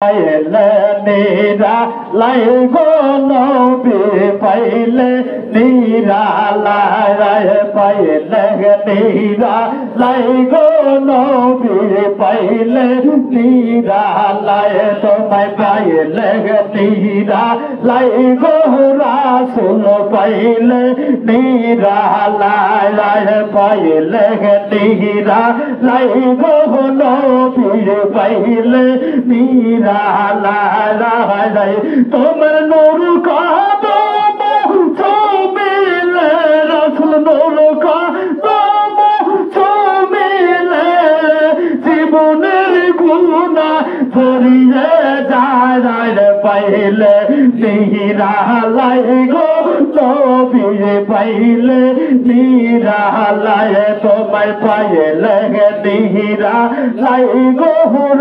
नीरा लाई गो नबी पहले नीरा लाय पहले नीरा लाई गो नबी पहले नीरा लाय तुम्हें पहले नीरा लाई गो रासुल पहले नीरा लाय पहले नीरा लाई गो नबी पहले नीरा তোমার নূর কদম চুমিলে রাসূল নূর কদম চুমিলে জীবনের গুনাহ ঝরিয়ে যায় পাইলে নীরা লাই গো নবী পাইলে নীরা লাই তোমায় পাইলে নীরা লাই গো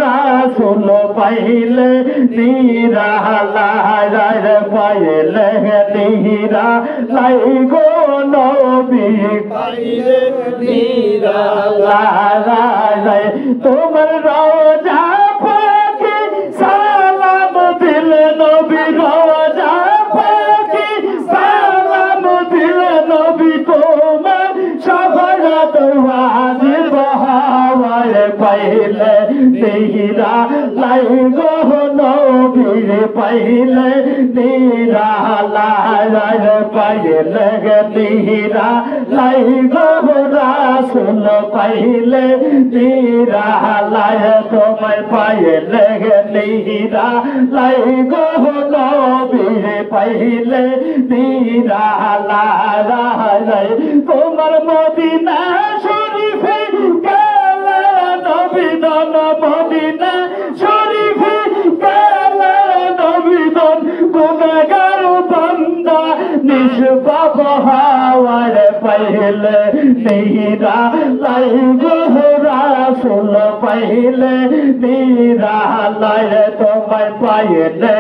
রাসূল পাইলে নীরা লাই পাইলে নীরা লাই গো নবী পাইলে নীরা লাই তোমার রওজা পাকে সালাম দিলে নবী রওজা পাকে সালাম দিলে নবী তোমার শাফাআত হাজির বহাওয়ায় পাইলে নীরা লাই গো নবী পাইলে নীরা লাই পাইলে নীরা লাই গো রাসূল পাইলে নীরা লাই তোমায় পাইলে নীরা লাই গো নবী পাইলে নীরা লাই তোমার মদিনা শরীফে গেলে নবী দন মদিনা শরীফে গেলে নবী দন গুনাহগার বান্দা নিষ্পাপ হওয়ার পাইলে নীরা লাই গো রাসূল পাইলে নীরা লাই তোমায় পাইলে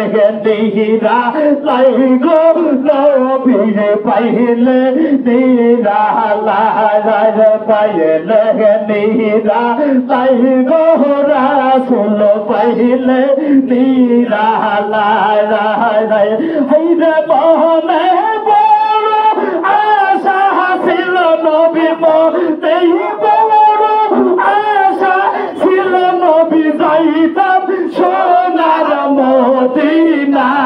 নীরা লাই গো নবী পাইলে নীরা লাই পাইলে নীরা লাই গো রাসূল পাইলে নীরা লাই হাইরে মনে বড় আশা ছিল নবী মনেই বড় আশা ছিল নবী যাইতাম সোনার মদিনায়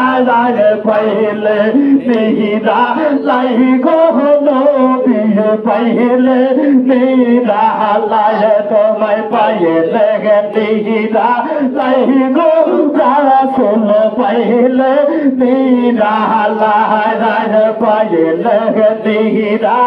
পাইলে নীরা লাই গো নবী পাইলে নীরা লাই তোমায় পাইলে নীরা লাই গো রাসূল পাইলে নীরা লাই পাইলে নীরা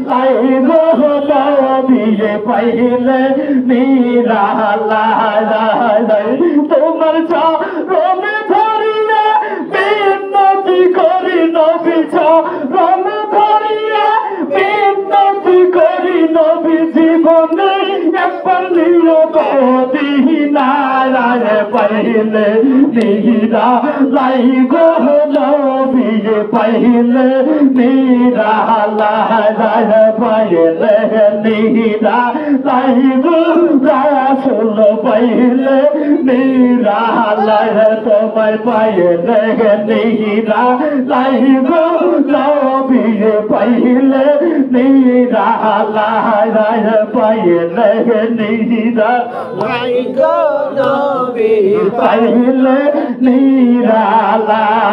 লাই গো নবী পাইলে নীরা লাই তোমার চরণ ধরিয়া বিনতি করি নবী চরণ ধরিয়া বিনতি করি নবী জীবনে একবার নিরবধিনায় পাইলে নীরা লাই গো নবী পাইলে নীরা লাই পাইলে নীরা লাই গো রাসূল পাইলে নীরা লাই তোমায় পাইলে নীরা লাই গো নবী পাইলে নীরা লাই পাইলে নীরা লাই গো নবী পাইলে নীরা লাই